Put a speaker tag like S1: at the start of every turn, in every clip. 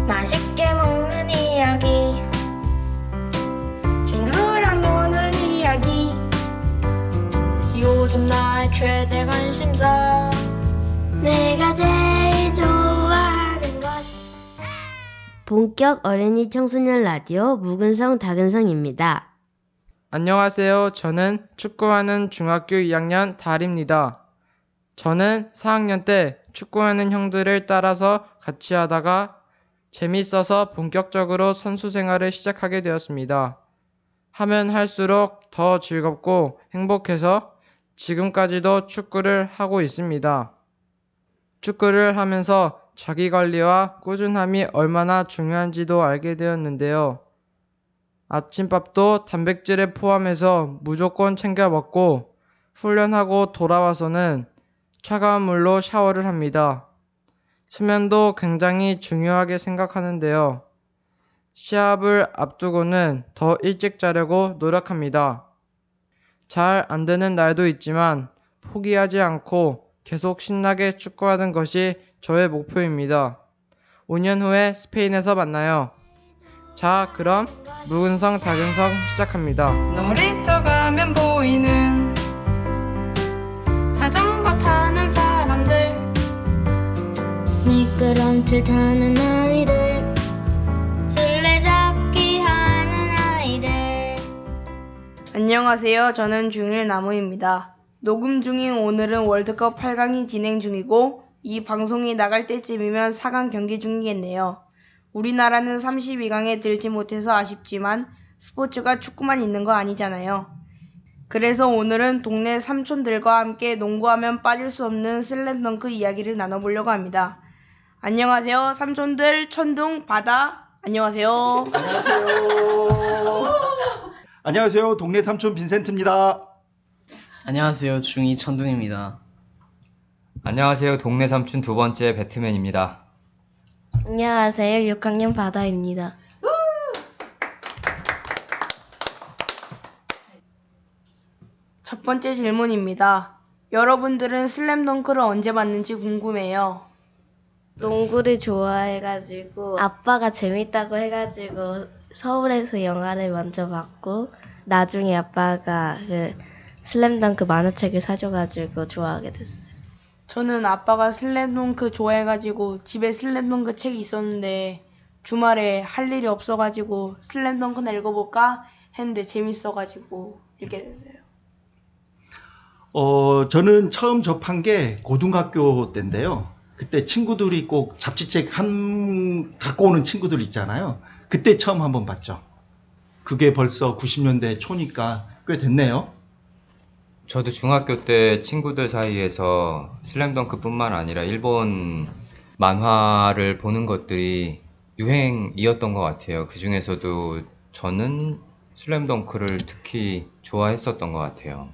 S1: 맛있게 먹는 이야기, 친구랑 노는 이야기, 요즘 나의 최대 관심사, 내가 제일 좋아하는 것.
S2: 본격 어린이 청소년 라디오 묵은성 다근성입니다.
S3: 안녕하세요. 저는 축구하는 중학교 2학년 달입니다. 저는 4학년 때 축구하는 형들을 따라서 같이 하다가 재밌어서 본격적으로 선수 생활을 시작하게 되었습니다. 하면 할수록 더 즐겁고 행복해서 지금까지도 축구를 하고 있습니다. 축구를 하면서 자기 관리와 꾸준함이 얼마나 중요한지도 알게 되었는데요. 아침밥도 단백질을 포함해서 무조건 챙겨 먹고 훈련하고 돌아와서는 차가운 물로 샤워를 합니다. 수면도 굉장히 중요하게 생각하는데요. 시합을 앞두고는 더 일찍 자려고 노력합니다. 잘 안 되는 날도 있지만 포기하지 않고 계속 신나게 축구하는 것이 저의 목표입니다. 5년 후에 스페인에서 만나요. 자, 그럼 묵은성 다근성 시작합니다.
S4: 놀이터 가면 보이는
S1: 자전거 타는 사람들, 미끄럼틀 타는 아이들, 술래잡기 하는 아이들.
S5: 안녕하세요. 저는 중1 나무입니다. 녹음 중인 오늘은 월드컵 8강이 진행 중이고 이 방송이 나갈 때쯤이면 4강 경기 중이겠네요. 우리나라는 32강에 들지 못해서 아쉽지만 스포츠가 축구만 있는 거 아니잖아요. 그래서 오늘은 동네 삼촌들과 함께 농구하면 빠질 수 없는 슬램덩크 이야기를 나눠보려고 합니다. 안녕하세요. 삼촌들, 천둥, 바다. 안녕하세요.
S6: 안녕하세요. 안녕하세요. 동네 삼촌 빈센트입니다.
S7: 안녕하세요. 중2 천둥입니다.
S8: 안녕하세요. 동네 삼촌 두 번째 배트맨입니다.
S2: 안녕하세요. 6학년 바다입니다.
S5: 첫 번째 질문입니다. 여러분들은 슬램덩크를 언제 봤는지 궁금해요.
S2: 농구를 좋아해가지고 아빠가 재밌다고 해가지고 서울에서 영화를 먼저 봤고 나중에 아빠가 그 슬램덩크 만화책을 사줘가지고 좋아하게 됐어요.
S5: 저는 아빠가 슬램덩크 좋아해가지고 집에 슬램덩크 책이 있었는데 주말에 할 일이 없어가지고 슬램덩크나 읽어볼까 했는데 재밌어가지고 읽게 됐어요.
S6: 저는 처음 접한 게 고등학교 때인데요. 그때 친구들이 꼭 잡지책 갖고 오는 친구들 있잖아요. 그때 처음 한번 봤죠. 그게 벌써 90년대 초니까 꽤 됐네요.
S8: 저도 중학교 때 친구들 사이에서 슬램덩크뿐만 아니라 일본 만화를 보는 것들이 유행이었던 것 같아요. 그 중에서도 저는 슬램덩크를 특히 좋아했었던 것 같아요.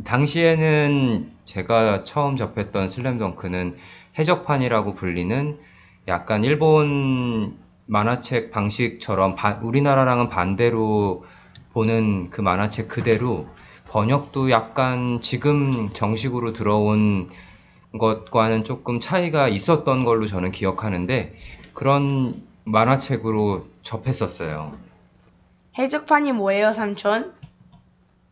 S8: 당시에는 제가 처음 접했던 슬램덩크는 해적판이라고 불리는 약간 일본 만화책 방식처럼 우리나라랑은 반대로 보는 그 만화책 그대로 번역도 약간 지금 정식으로 들어온 것과는 조금 차이가 있었던 걸로 저는 기억하는데 그런 만화책으로 접했었어요.
S5: 해적판이 뭐예요, 삼촌?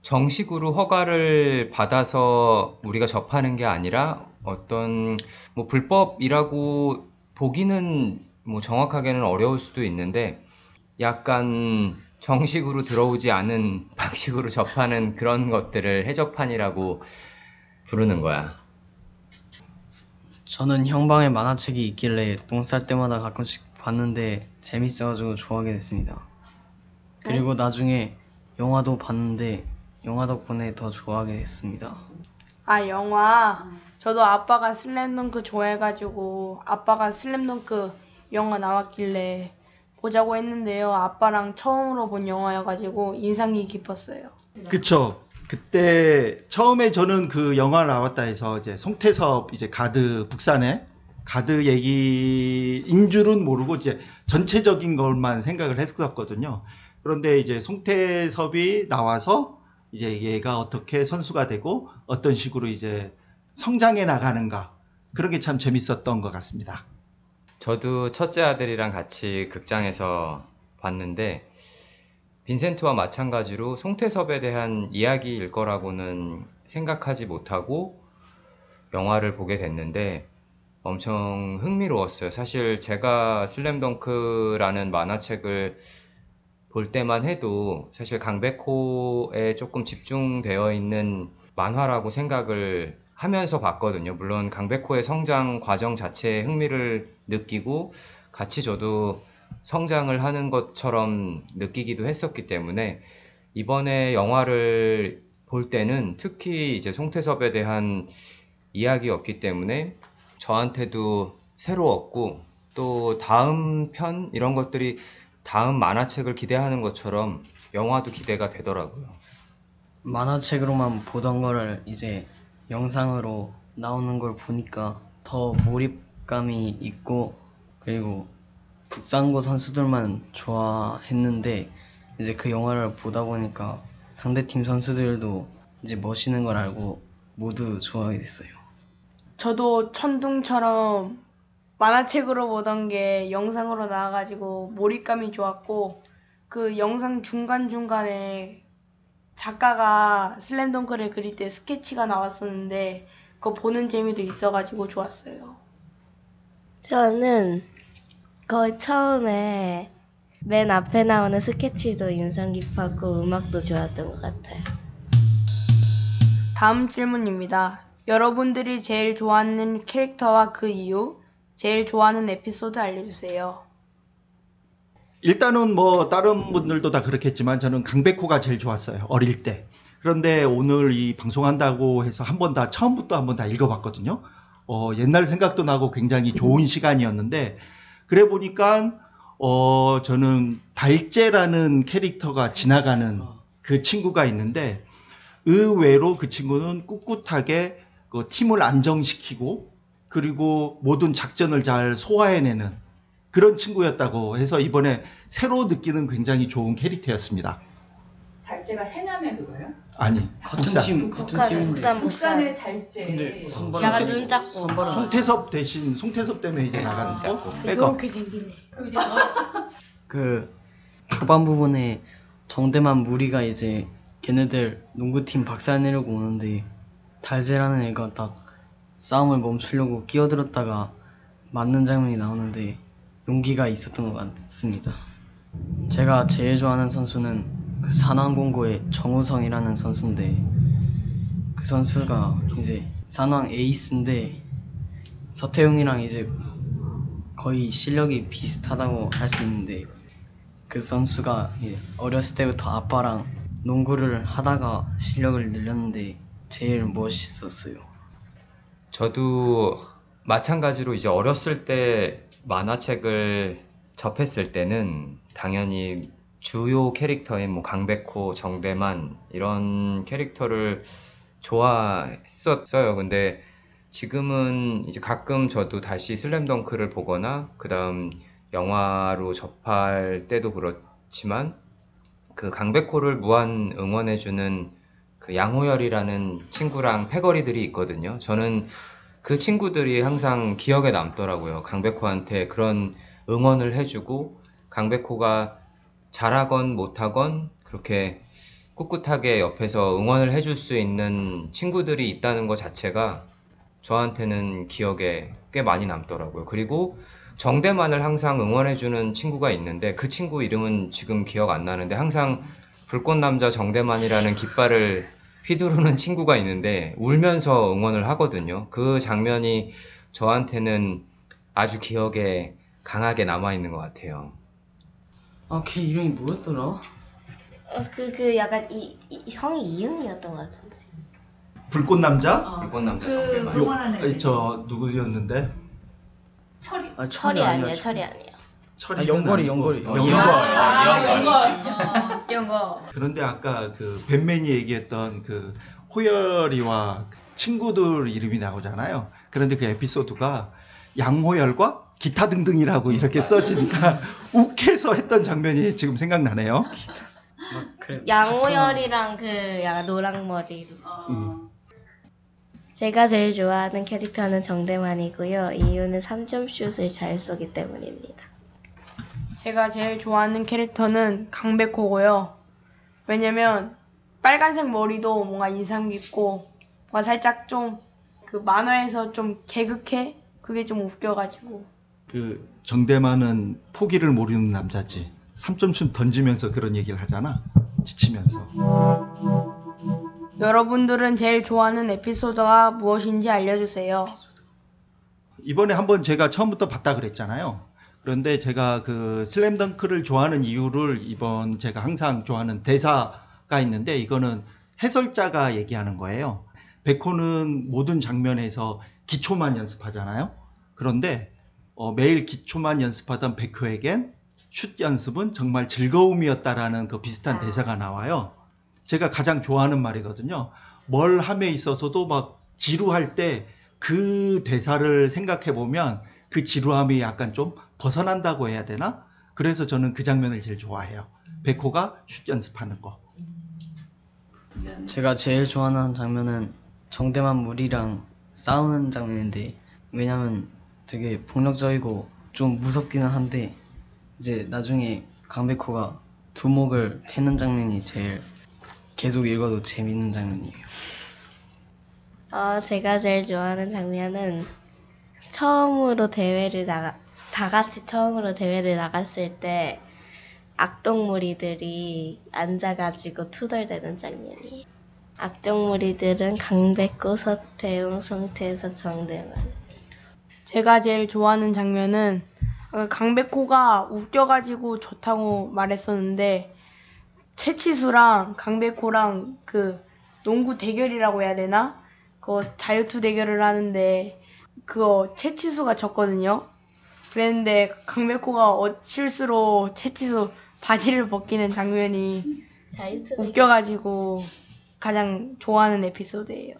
S8: 정식으로 허가를 받아서 우리가 접하는 게 아니라 어떤 뭐 불법이라고 보기는 뭐 정확하게는 어려울 수도 있는데 약간 정식으로 들어오지 않은 방식으로 접하는 그런 것들을 해적판이라고 부르는 거야.
S7: 저는 형방에 만화책이 있길래 똥 쌀 때마다 가끔씩 봤는데 재밌어가지고 좋아하게 됐습니다. 그리고 나중에 영화도 봤는데 영화 덕분에 더 좋아하게 됐습니다.
S5: 아, 영화. 저도 아빠가 슬램덩크 좋아해가지고 아빠가 슬램덩크 영화 나왔길래 보자고 했는데요. 아빠랑 처음으로 본 영화여가지고 인상이 깊었어요.
S6: 그쵸. 그때 처음에 저는 그 영화 나왔다 해서 이제 송태섭 이제 북산의 가드 얘기인 줄은 모르고 이제 전체적인 것만 생각을 했었거든요. 그런데 이제 송태섭이 나와서 이제 얘가 어떻게 선수가 되고 어떤 식으로 이제 성장해 나가는가, 그런 게 참 재밌었던 것 같습니다.
S8: 저도 첫째 아들이랑 같이 극장에서 봤는데 빈센트와 마찬가지로 송태섭에 대한 이야기일 거라고는 생각하지 못하고 영화를 보게 됐는데 엄청 흥미로웠어요. 사실 제가 슬램덩크라는 만화책을 볼 때만 해도 사실 강백호에 조금 집중되어 있는 만화라고 생각을 하면서 봤거든요. 물론 강백호의 성장 과정 자체에 흥미를 느끼고 같이 저도 성장을 하는 것처럼 느끼기도 했었기 때문에 이번에 영화를 볼 때는 특히 이제 송태섭에 대한 이야기였기 때문에 저한테도 새로웠고 또 다음 편 이런 것들이 다음 만화책을 기대하는 것처럼 영화도 기대가 되더라고요.
S7: 만화책으로만 보던 거를 이제 영상으로 나오는 걸 보니까 더 몰입감이 있고, 그리고 북상고 선수들만 좋아했는데 이제 그 영화를 보다 보니까 상대팀 선수들도 이제 멋있는 걸 알고 모두 좋아하게 됐어요.
S5: 저도 천둥처럼 만화책으로 보던 게 영상으로 나와가지고 몰입감이 좋았고, 그 영상 중간중간에 작가가 슬램덩크를 그릴 때 스케치가 나왔었는데 그거 보는 재미도 있어가지고 좋았어요.
S9: 저는 거의 처음에 맨 앞에 나오는 스케치도 인상 깊었고 음악도 좋았던 것 같아요.
S5: 다음 질문입니다. 여러분들이 제일 좋아하는 캐릭터와 그 이유, 제일 좋아하는 에피소드 알려주세요.
S6: 일단은 뭐 다른 분들도 다 그렇겠지만 저는 강백호가 제일 좋았어요. 어릴 때. 그런데 오늘 이 방송한다고 해서 한 번 다 처음부터 한 번 다 읽어봤거든요. 옛날 생각도 나고 굉장히 좋은 시간이었는데 그래 보니까 저는 달재라는 캐릭터가 지나가는 그 친구가 있는데 의외로 그 친구는 꿋꿋하게 그 팀을 안정시키고 그리고 모든 작전을 잘 소화해내는 그런 친구였다고 해서 이번에 새로 느끼는 굉장히 좋은 캐릭터였습니다.
S10: 달재가 해남의 그거요?
S6: 아니,
S7: 같은
S6: 북산.
S7: 팀.
S10: 북산의 달재.
S7: 근데 선발
S9: 약간 눈 작고
S6: 송태섭 대신 송태섭 때문에 이제 나가는 거 백업.
S5: 이렇게 생기네.
S10: 그럼 이제
S7: 그 초반 부분에 정대만 무리가 이제 걔네들 농구팀 박살내려고 오는데 달재라는 애가 딱 싸움을 멈추려고 끼어들었다가 맞는 장면이 나오는데 용기가 있었던 것 같습니다. 제가 제일 좋아하는 선수는 그 산왕공고의 정우성이라는 선수인데 그 선수가 이제 산왕 에이스인데 서태웅이랑 이제 거의 실력이 비슷하다고 할 수 있는데 그 선수가 어렸을 때부터 아빠랑 농구를 하다가 실력을 늘렸는데 제일 멋있었어요.
S8: 저도 마찬가지로 이제 어렸을 때 만화책을 접했을 때는 당연히 주요 캐릭터인 뭐 강백호, 정대만 이런 캐릭터를 좋아했었어요. 근데 지금은 이제 가끔 저도 다시 슬램덩크를 보거나 그 다음 영화로 접할 때도 그렇지만 그 강백호를 무한 응원해주는 그 양호열이라는 친구랑 패거리들이 있거든요. 저는 그 친구들이 항상 기억에 남더라고요. 강백호한테 그런 응원을 해주고 강백호가 잘하건 못하건 그렇게 꿋꿋하게 옆에서 응원을 해줄 수 있는 친구들이 있다는 것 자체가 저한테는 기억에 꽤 많이 남더라고요. 그리고 정대만을 항상 응원해주는 친구가 있는데 그 친구 이름은 지금 기억 안 나는데 항상 불꽃남자 정대만이라는 깃발을 휘두르는 친구가 있는데 울면서 응원을 하거든요. 그 장면이 저한테는 아주 기억에 강하게 남아있는 것 같아요.
S7: 아, 걔 이름이 뭐였더라?
S9: 그 약간 이 성이 이응이었던 것 같은데.
S6: 불꽃남자?
S8: 불꽃남자
S10: 그
S8: 정대만.
S10: 응원하는 애들.
S6: 저 누구였는데?
S10: 철이.
S7: 아,
S9: 철이 아니에요,
S7: 아니야.
S9: 철이 아니에요.
S6: 철이
S7: 연거리.
S5: 영거.
S6: 그런데 아까 그 벤맨이 얘기했던 그 호열이와 친구들 이름이 나오잖아요. 그런데 그 에피소드가 양호열과 기타 등등이라고 이렇게 써지니까 욱해서 했던 장면이 지금 생각나네요.
S7: 그래,
S9: 양호열이랑 그 약간 노랑머리. 제가 제일 좋아하는 캐릭터는 정대만이고요. 이유는 3점 슛을 잘 쏘기 때문입니다.
S5: 제가 제일 좋아하는 캐릭터는 강백호고요. 왜냐면 빨간색 머리도 뭔가 인상 깊고 뭔가 살짝 좀 그 만화에서 좀 개그해? 그게 좀 웃겨가지고.
S6: 그 정대만은 포기를 모르는 남자지. 3점슛 던지면서 그런 얘기를 하잖아. 지치면서.
S5: 여러분들은 제일 좋아하는 에피소드가 무엇인지 알려주세요.
S6: 이번에 한번 제가 처음부터 봤다 그랬잖아요. 그런데 제가 그 슬램덩크를 좋아하는 이유를 이번 제가 항상 좋아하는 대사가 있는데 이거는 해설자가 얘기하는 거예요. 백호는 모든 장면에서 기초만 연습하잖아요. 그런데 매일 기초만 연습하던 백호에겐 슛 연습은 정말 즐거움이었다라는 그 비슷한 대사가 나와요. 제가 가장 좋아하는 말이거든요. 뭘 함에 있어서도 막 지루할 때 그 대사를 생각해 보면 그 지루함이 약간 좀 벗어난다고 해야 되나? 그래서 저는 그 장면을 제일 좋아해요. 백호가 슛 연습하는 거.
S7: 제가 제일 좋아하는 장면은 정대만 무리랑 싸우는 장면인데, 왜냐면 되게 폭력적이고 좀 무섭기는 한데 이제 나중에 강백호가 두목을 패는 장면이 제일 계속 읽어도 재밌는 장면이에요.
S9: 제가 제일 좋아하는 장면은 다 같이 처음으로 대회를 나갔을 때 악동무리들이 앉아가지고 투덜대는 장면이에요. 악동무리들은 강백호, 서태웅, 송태섭, 정대만.
S5: 제가 제일 좋아하는 장면은 강백호가 웃겨가지고 좋다고 말했었는데 채치수랑 강백호랑 그 농구 대결이라고 해야 되나? 그거 자유투 대결을 하는데 그거 채치수가 졌거든요. 그랬는데 강백호가 실수로 채치수 바지를 벗기는 장면이 웃겨가지고 가장 좋아하는 에피소드예요.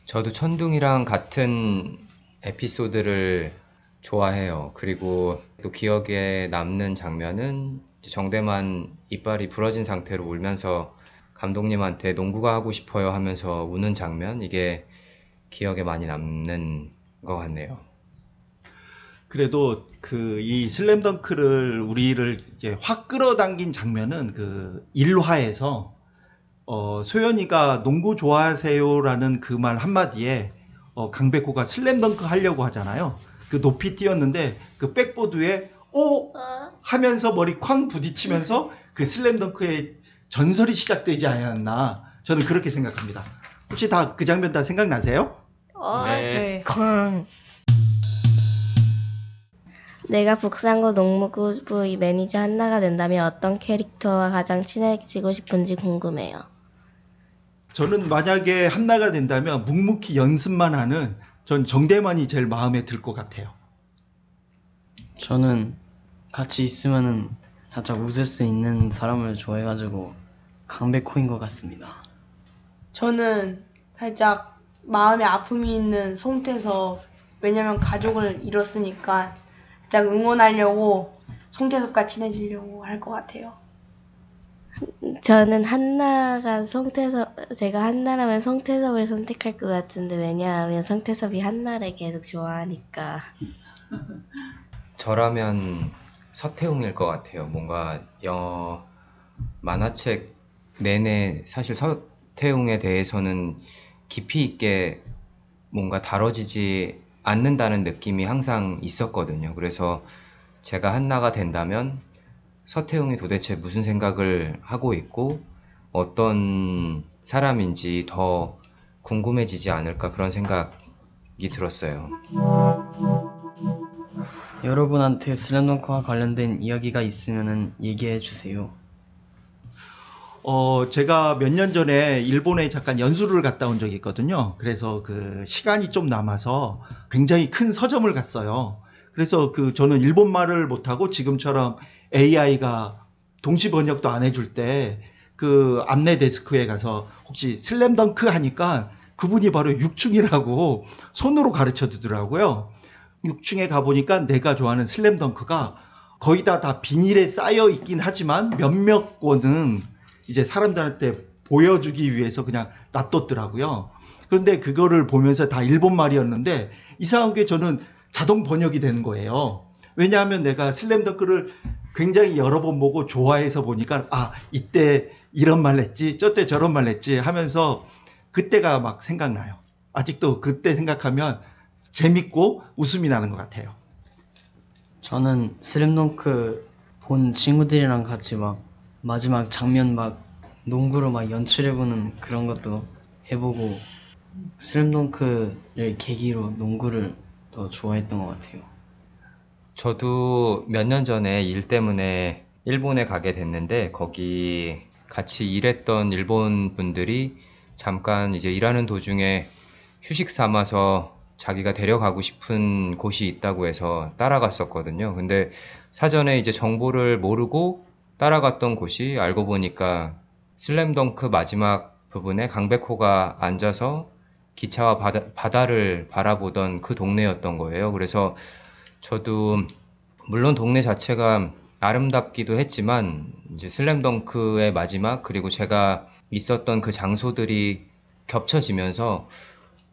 S8: 저도 천둥이랑 같은 에피소드를 좋아해요. 그리고 또 기억에 남는 장면은 정대만 이빨이 부러진 상태로 울면서 감독님한테 농구가 하고 싶어요 하면서 우는 장면, 이게 기억에 많이 남는 것 같네요.
S6: 그래도 그 이 슬램덩크를 우리를 이제 확 끌어당긴 장면은 그 1화에서 소연이가 농구 좋아하세요라는 그 말 한마디에 강백호가 슬램덩크 하려고 하잖아요. 그 높이 뛰었는데 그 백보드에 오 하면서 머리 쾅 부딪히면서 그 슬램덩크의 전설이 시작되지 않았나, 저는 그렇게 생각합니다. 혹시 다 그 장면 다 생각나세요?
S5: 네.
S9: 내가 북상고 농무부 매니저 한나가 된다면 어떤 캐릭터와 가장 친해지고 싶은지 궁금해요.
S6: 저는 만약에 한나가 된다면 묵묵히 연습만 하는 전 정대만이 제일 마음에 들 것 같아요.
S7: 저는 같이 있으면은 살짝 웃을 수 있는 사람을 좋아해가지고 강백호인 것 같습니다.
S5: 저는 살짝 마음에 아픔이 있는 송태섭, 왜냐면 가족을 잃었으니까 살짝 응원하려고 송태섭과 친해지려고 할 것 같아요.
S9: 저는 제가 한나라면 송태섭을 선택할 것 같은데, 왜냐하면 송태섭이 한나를 계속 좋아하니까.
S8: 저라면 서태웅일 것 같아요. 뭔가 만화책 내내 사실 서태웅에 대해서는 깊이 있게 뭔가 다뤄지지 않는다는 느낌이 항상 있었거든요. 그래서 제가 한나가 된다면 서태웅이 도대체 무슨 생각을 하고 있고 어떤 사람인지 더 궁금해지지 않을까, 그런 생각이 들었어요.
S7: 여러분한테 슬램덩크와 관련된 이야기가 있으면은 얘기해 주세요.
S6: 제가 몇 년 전에 일본에 잠깐 연수를 갔다 온 적이 있거든요. 그래서 그 시간이 좀 남아서 굉장히 큰 서점을 갔어요. 그래서 저는 일본말을 못하고 지금처럼 AI가 동시 번역도 안 해줄 때 그 안내 데스크에 가서 혹시 슬램덩크 하니까 그분이 바로 6층이라고 손으로 가르쳐 주더라고요. 6층에 가보니까 내가 좋아하는 슬램덩크가 거의 다 비닐에 쌓여 있긴 하지만 몇몇 권은 이제 사람들한테 보여주기 위해서 그냥 놔뒀더라고요. 그런데 그거를 보면서 다 일본 말이었는데 이상하게 저는 자동 번역이 되는 거예요. 왜냐하면 내가 슬램덩크를 굉장히 여러 번 보고 좋아해서 보니까 아 이때 이런 말 했지 저때 저런 말 했지 하면서 그때가 막 생각나요. 아직도 그때 생각하면 재밌고 웃음이 나는 것 같아요.
S7: 저는 슬램덩크 본 친구들이랑 같이 막 마지막 장면 막 농구로 막 연출해보는 그런 것도 해보고 슬램덩크를 계기로 농구를 더 좋아했던 것 같아요.
S8: 저도 몇 년 전에 일 때문에 일본에 가게 됐는데 거기 같이 일했던 일본 분들이 잠깐 이제 일하는 도중에 휴식 삼아서 자기가 데려가고 싶은 곳이 있다고 해서 따라갔었거든요. 근데 사전에 이제 정보를 모르고 따라갔던 곳이 알고 보니까 슬램덩크 마지막 부분에 강백호가 앉아서 기차와 바다를 바라보던 그 동네였던 거예요. 그래서 저도 물론 동네 자체가 아름답기도 했지만 이제 슬램덩크의 마지막 그리고 제가 있었던 그 장소들이 겹쳐지면서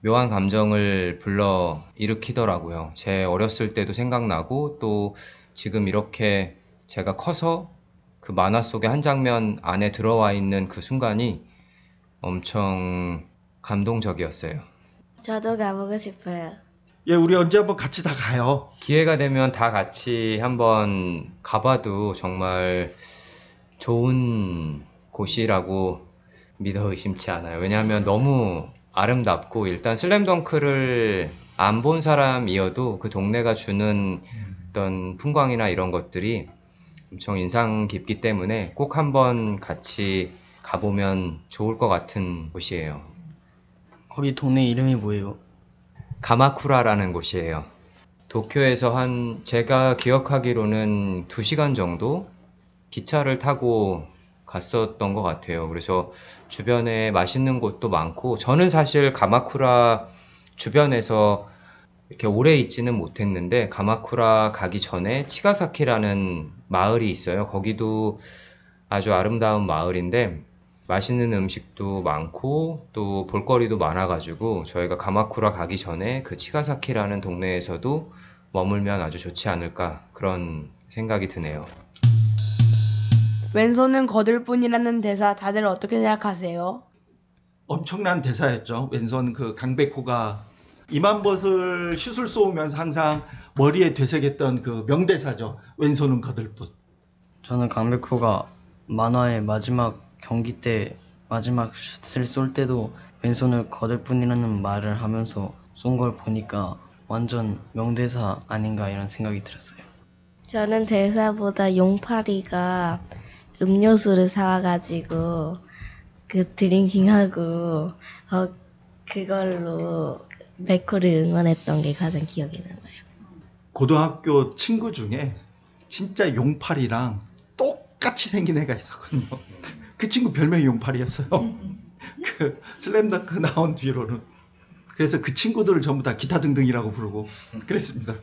S8: 묘한 감정을 불러 일으키더라고요. 제 어렸을 때도 생각나고 또 지금 이렇게 제가 커서 그 만화 속의 한 장면 안에 들어와 있는 그 순간이 엄청 감동적이었어요.
S9: 저도 가보고 싶어요.
S6: 예, 우리 언제 한번 같이 다 가요.
S8: 기회가 되면 다 같이 한번 가봐도 정말 좋은 곳이라고 믿어 의심치 않아요. 왜냐하면 너무 아름답고 일단 슬램덩크를 안 본 사람이어도 그 동네가 주는 어떤 풍광이나 이런 것들이 엄청 인상 깊기 때문에 꼭 한번 같이 가보면 좋을 것 같은 곳이에요.
S7: 거기 동네 이름이 뭐예요?
S8: 가마쿠라라는 곳이에요. 도쿄에서 제가 기억하기로는 2시간 정도 기차를 타고 갔었던 것 같아요. 그래서 주변에 맛있는 곳도 많고 저는 사실 가마쿠라 주변에서 이렇게 오래 있지는 못했는데 가마쿠라 가기 전에 치가사키라는 마을이 있어요. 거기도 아주 아름다운 마을인데 맛있는 음식도 많고 또 볼거리도 많아가지고 저희가 가마쿠라 가기 전에 그 치가사키라는 동네에서도 머물면 아주 좋지 않을까 그런 생각이 드네요.
S5: 왼손은 거들 뿐이라는 대사 다들 어떻게 생각하세요?
S6: 엄청난 대사였죠. 왼손 그 강백호가 이만벗을 슛을 쏘면서 항상 머리에 되새겼던 그 명대사죠. 왼손은 거들뿐.
S7: 저는 강백호가 만화의 마지막 경기 때 마지막 슛을 쏠 때도 왼손을 거들 뿐이라는 말을 하면서 쏜 걸 보니까 완전 명대사 아닌가 이런 생각이 들었어요.
S9: 저는 대사보다 용팔이가 음료수를 사와가지고 그 드링킹하고 그걸로 백호를 응원했던 게 가장 기억에 남아요.
S6: 고등학교 친구 중에 진짜 용팔이랑 똑같이 생긴 애가 있었거든요. 그 친구 별명이 용팔이었어요. 그 슬램덩크 나온 뒤로는. 그래서 그 친구들을 전부 다 기타 등등이라고 부르고 그랬습니다.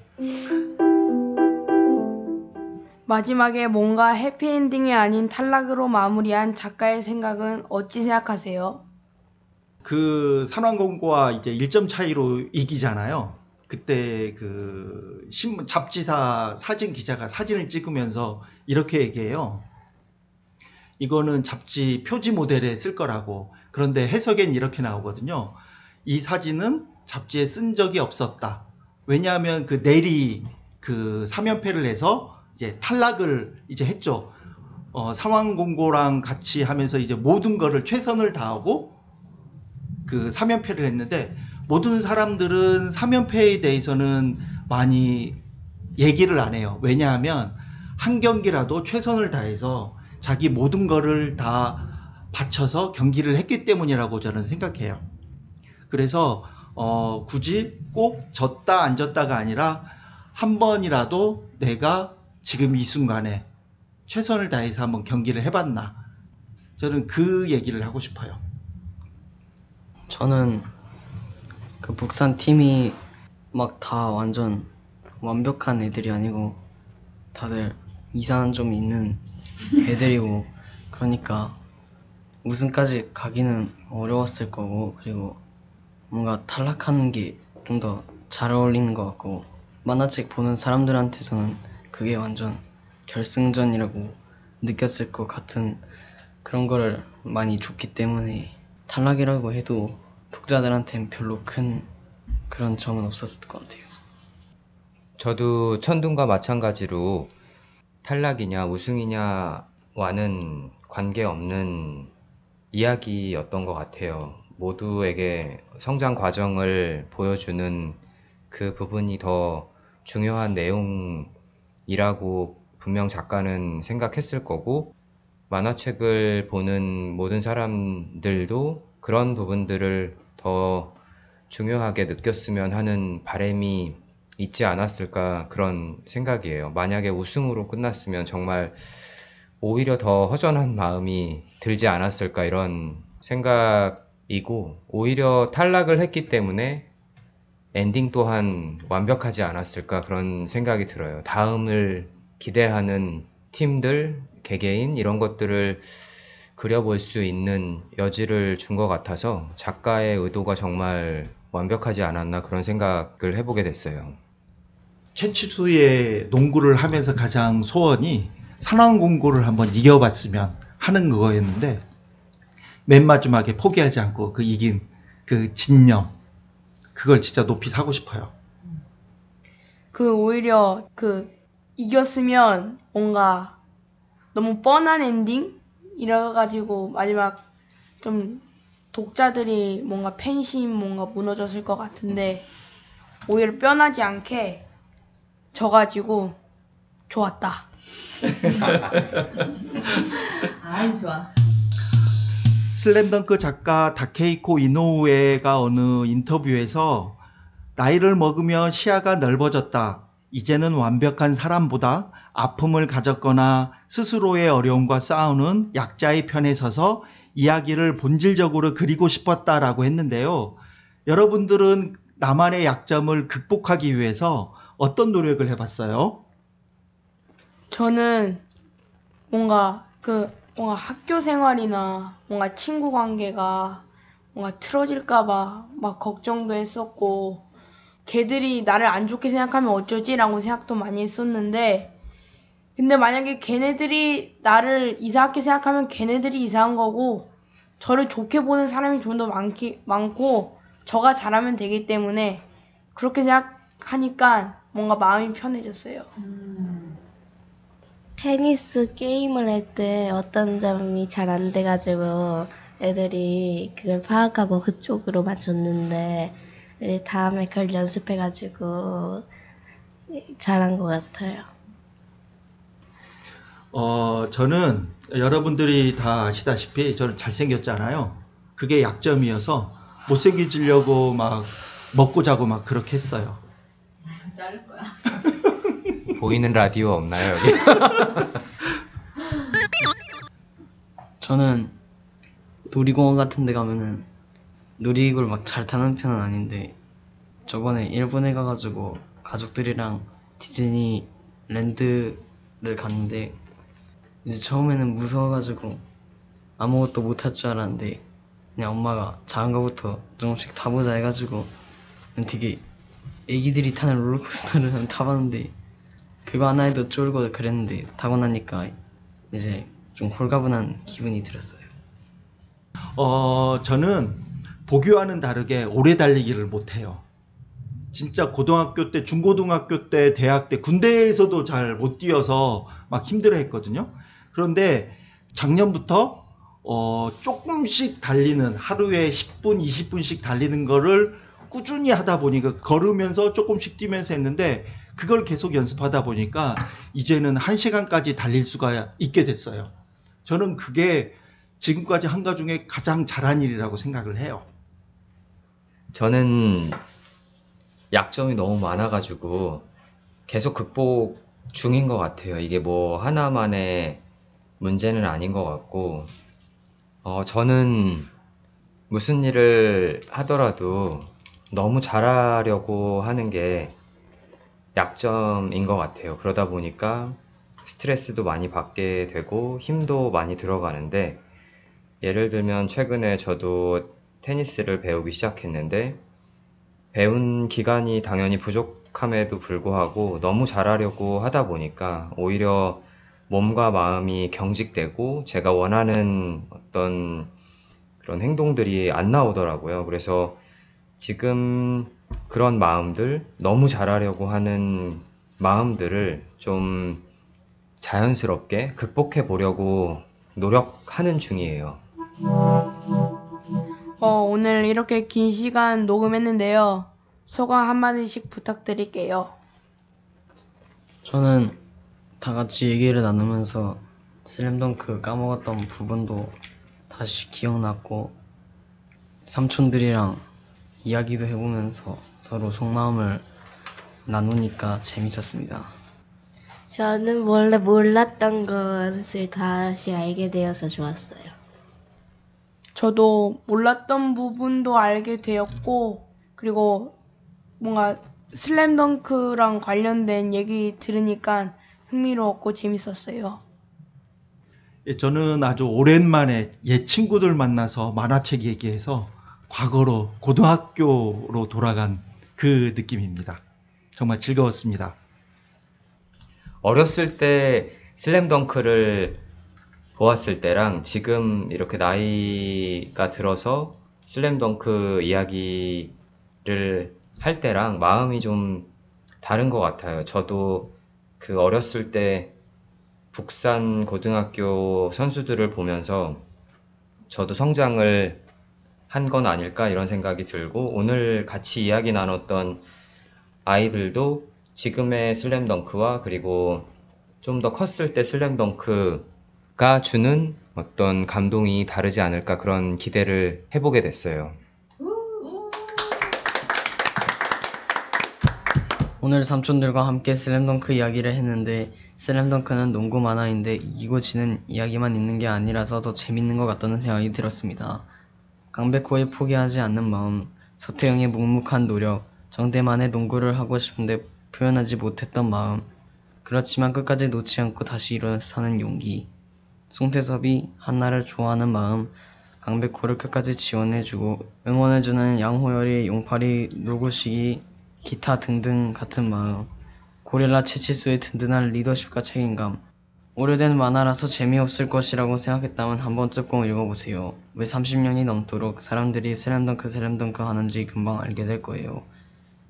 S5: 마지막에 뭔가 해피엔딩이 아닌 탈락으로 마무리한 작가의 생각은 어찌 생각하세요?
S6: 그 산왕공고와 이제 1점 차이로 이기잖아요. 그때 그 신문 잡지사 사진 기자가 사진을 찍으면서 이렇게 얘기해요. 이거는 잡지 표지 모델에 쓸 거라고. 그런데 해석엔 이렇게 나오거든요. 이 사진은 잡지에 쓴 적이 없었다. 왜냐하면 그 넬이 그 3연패를 해서 이제 탈락을 이제 했죠. 상황공고랑 같이 하면서 이제 모든 거를 최선을 다하고 그 3연패를 했는데 모든 사람들은 3연패에 대해서는 많이 얘기를 안 해요. 왜냐하면 한 경기라도 최선을 다해서 자기 모든 거를 다 바쳐서 경기를 했기 때문이라고 저는 생각해요. 그래서 굳이 꼭 졌다 안 졌다가 아니라 한 번이라도 내가 지금 이 순간에 최선을 다해서 한번 경기를 해봤나. 저는 그 얘기를 하고 싶어요.
S7: 저는 그 북산 팀이 막 다 완전 완벽한 애들이 아니고 다들 이상한 점이 있는 애들이고 그러니까 우승까지 가기는 어려웠을 거고 그리고 뭔가 탈락하는 게 좀 더 잘 어울리는 것 같고, 만화책 보는 사람들한테서는 그게 완전 결승전이라고 느꼈을 것 같은 그런 거를 많이 줬기 때문에 탈락이라고 해도 독자들한테는 별로 큰 그런 점은 없었을 것 같아요.
S8: 저도 천둥과 마찬가지로 탈락이냐 우승이냐와는 관계없는 이야기였던 것 같아요. 모두에게 성장 과정을 보여주는 그 부분이 더 중요한 내용이라고 분명 작가는 생각했을 거고, 만화책을 보는 모든 사람들도 그런 부분들을 더 중요하게 느꼈으면 하는 바람이 있지 않았을까, 그런 생각이에요. 만약에 우승으로 끝났으면 정말 오히려 더 허전한 마음이 들지 않았을까, 이런 생각이고, 오히려 탈락을 했기 때문에 엔딩 또한 완벽하지 않았을까, 그런 생각이 들어요. 다음을 기대하는 팀들, 개개인 이런 것들을 그려볼 수 있는 여지를 준 것 같아서 작가의 의도가 정말 완벽하지 않았나, 그런 생각을 해보게 됐어요.
S6: 최치수의 농구를 하면서 가장 소원이 산왕공고를 한번 이겨봤으면 하는 그거였는데, 맨 마지막에 포기하지 않고 그 이긴 그 진념, 그걸 진짜 높이 사고 싶어요.
S5: 오히려 이겼으면 뭔가 너무 뻔한 엔딩? 이래가지고 마지막 좀 독자들이 뭔가 팬심 뭔가 무너졌을 것 같은데, 오히려 뻔하지 않게 져가지고 좋았다.
S10: 아이 좋아.
S6: 슬램덩크 작가 다케이코 이노우에가 어느 인터뷰에서 나이를 먹으며 시야가 넓어졌다. 이제는 완벽한 사람보다 아픔을 가졌거나 스스로의 어려움과 싸우는 약자의 편에 서서 이야기를 본질적으로 그리고 싶었다라고 했는데요. 여러분들은 나만의 약점을 극복하기 위해서 어떤 노력을 해봤어요?
S5: 저는 뭔가 학교 생활이나 뭔가 친구 관계가 뭔가 틀어질까봐 막 걱정도 했었고, 걔들이 나를 안 좋게 생각하면 어쩌지라고 생각도 많이 했었는데, 근데 만약에 걔네들이 나를 이상하게 생각하면 걔네들이 이상한 거고, 저를 좋게 보는 사람이 좀 더 많고 저가 잘하면 되기 때문에 그렇게 생각하니까 뭔가 마음이 편해졌어요.
S9: 테니스 게임을 할 때 어떤 점이 잘 안 돼가지고 애들이 그걸 파악하고 그쪽으로만 줬는데, 애들이 다음에 그걸 연습해가지고 잘한 것 같아요.
S6: 저는 여러분들이 다 아시다시피 저는 잘생겼잖아요. 그게 약점이어서 못생겨지려고 막 먹고 자고 막 그렇게 했어요.
S10: 자를 거야.
S8: 보이는 라디오 없나요, 여기?
S7: 저는 놀이공원 같은 데 가면은 놀이기구를 막 잘 타는 편은 아닌데, 저번에 일본에 가가지고 가족들이랑 디즈니랜드를 갔는데, 이제 처음에는 무서워가지고 아무것도 못할 줄 알았는데, 그냥 엄마가 작은 거부터 조금씩 타보자 해가지고 되게 애기들이 타는 롤러코스터를 타봤는데, 그거 하나에도 쫄고 그랬는데 타고 나니까 이제 좀 홀가분한 기분이 들었어요.
S6: 저는 보기와는 다르게 오래 달리기를 못해요. 진짜 고등학교 때, 중고등학교 때, 대학 때, 군대에서도 잘 못 뛰어서 막 힘들어 했거든요. 그런데 작년부터 조금씩 달리는, 하루에 10분, 20분씩 달리는 거를 꾸준히 하다 보니까, 걸으면서 조금씩 뛰면서 했는데, 그걸 계속 연습하다 보니까 이제는 1시간까지 달릴 수가 있게 됐어요. 저는 그게 지금까지 한 거 중에 가장 잘한 일이라고 생각을 해요.
S8: 저는 약점이 너무 많아가지고 계속 극복 중인 것 같아요. 이게 뭐 하나만의 문제는 아닌 것 같고, 저는 무슨 일을 하더라도 너무 잘하려고 하는 게 약점인 것 같아요. 그러다 보니까 스트레스도 많이 받게 되고 힘도 많이 들어가는데, 예를 들면 최근에 저도 테니스를 배우기 시작했는데 배운 기간이 당연히 부족함에도 불구하고 너무 잘하려고 하다 보니까 오히려 몸과 마음이 경직되고 제가 원하는 어떤 그런 행동들이 안 나오더라고요. 그래서 지금 그런 마음들, 너무 잘하려고 하는 마음들을 좀 자연스럽게 극복해 보려고 노력하는 중이에요.
S5: 오늘 이렇게 긴 시간 녹음했는데요. 소감 한마디씩 부탁드릴게요.
S7: 저는 다 같이 얘기를 나누면서 슬램덩크 까먹었던 부분도 다시 기억났고 삼촌들이랑 이야기도 해보면서 서로 속마음을 나누니까 재밌었습니다.
S9: 저는 원래 몰랐던 것을 다시 알게 되어서 좋았어요.
S5: 저도 몰랐던 부분도 알게 되었고, 그리고 뭔가 슬램덩크랑 관련된 얘기 들으니까 흥미로웠고 재밌었어요.
S6: 예, 저는 아주 오랜만에 옛 친구들 만나서 만화책 얘기해서 과거로 고등학교로 돌아간 그 느낌입니다. 정말 즐거웠습니다.
S8: 어렸을 때 슬램덩크를 보았을 때랑 지금 이렇게 나이가 들어서 슬램덩크 이야기를 할 때랑 마음이 좀 다른 것 같아요. 저도 그 어렸을 때 북산 고등학교 선수들을 보면서 저도 성장을 한 건 아닐까 이런 생각이 들고, 오늘 같이 이야기 나눴던 아이들도 지금의 슬램덩크와 그리고 좀 더 컸을 때 슬램덩크가 주는 어떤 감동이 다르지 않을까 그런 기대를 해보게 됐어요.
S7: 오늘 삼촌들과 함께 슬램덩크 이야기를 했는데 슬램덩크는 농구 만화인데 이기고 지는 이야기만 있는 게 아니라서 더 재밌는 것 같다는 생각이 들었습니다. 강백호의 포기하지 않는 마음, 서태영의 묵묵한 노력, 정대만의 농구를 하고 싶은데 표현하지 못했던 마음, 그렇지만 끝까지 놓지 않고 다시 일어서는 용기, 송태섭이 한나를 좋아하는 마음, 강백호를 끝까지 지원해주고 응원해주는 양호열이 용팔이 놀고시기 기타 등등 같은 마음, 고릴라 채치수의 든든한 리더십과 책임감. 오래된 만화라서 재미없을 것이라고 생각했다면 한번 쭉 읽어보세요. 왜 30년이 넘도록 사람들이 슬램덩크 하는지 금방 알게 될 거예요.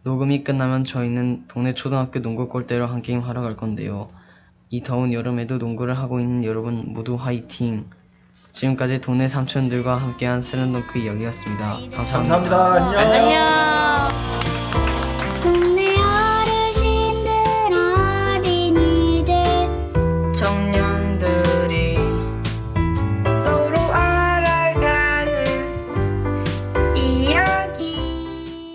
S7: 녹음이 끝나면 저희는 동네 초등학교 농구 골대로 한 게임 하러 갈 건데요. 이 더운 여름에도 농구를 하고 있는 여러분 모두 화이팅! 지금까지 동네 삼촌들과 함께한 슬램덩크 이야기였습니다. 감사합니다.
S6: 감사합니다. 안녕.
S1: 동네 어르신들 어린이들
S4: 청년들이 서로 알아가는 이야기.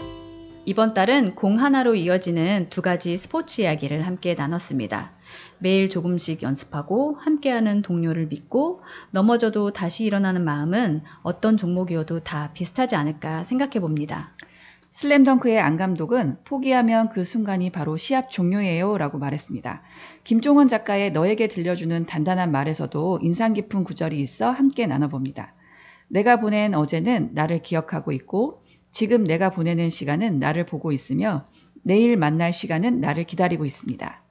S10: 이번 달은 공 하나로 이어지는 두 가지 스포츠 이야기를 함께 나눴습니다. 매일 조금씩 연습하고 함께하는 동료를 믿고 넘어져도 다시 일어나는 마음은 어떤 종목이어도 다 비슷하지 않을까 생각해 봅니다.
S11: 슬램덩크의 안 감독은 포기하면 그 순간이 바로 시합 종료예요 라고 말했습니다. 김종원 작가의 너에게 들려주는 단단한 말에서도 인상 깊은 구절이 있어 함께 나눠봅니다. 내가 보낸 어제는 나를 기억하고 있고 지금 내가 보내는 시간은 나를 보고 있으며 내일 만날 시간은 나를 기다리고 있습니다.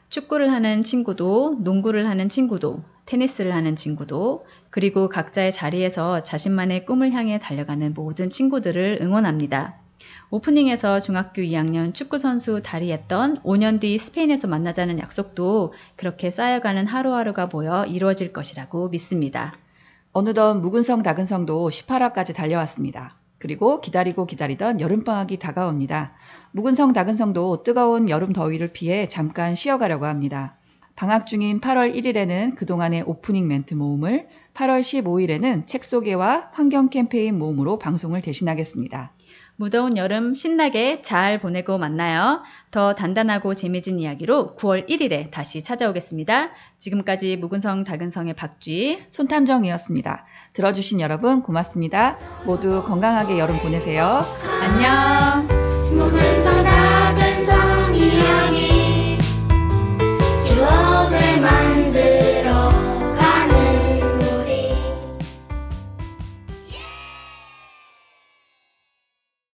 S10: 축구를 하는 친구도, 농구를 하는 친구도, 테니스를 하는 친구도, 그리고 각자의 자리에서 자신만의 꿈을 향해 달려가는 모든 친구들을 응원합니다. 오프닝에서 중학교 2학년 축구선수 다리했던 5년 뒤 스페인에서 만나자는 약속도 그렇게 쌓여가는 하루하루가 모여 이루어질 것이라고 믿습니다.
S11: 어느덧 묵은성 다근성도 18화까지 달려왔습니다. 그리고 기다리고 기다리던 여름방학이 다가옵니다. 묵은성 다근성도 뜨거운 여름 더위를 피해 잠깐 쉬어가려고 합니다. 방학 중인 8월 1일에는 그동안의 오프닝 멘트 모음을, 8월 15일에는 책 소개와 환경 캠페인 모음으로 방송을 대신하겠습니다.
S10: 무더운 여름 신나게 잘 보내고 만나요. 더 단단하고 재미진 이야기로 9월 1일에 다시 찾아오겠습니다. 지금까지 묵은성 다근성의 박쥐,
S11: 손탐정이었습니다. 들어주신 여러분 고맙습니다. 모두 건강하게 여름 보내세요.
S10: 안녕.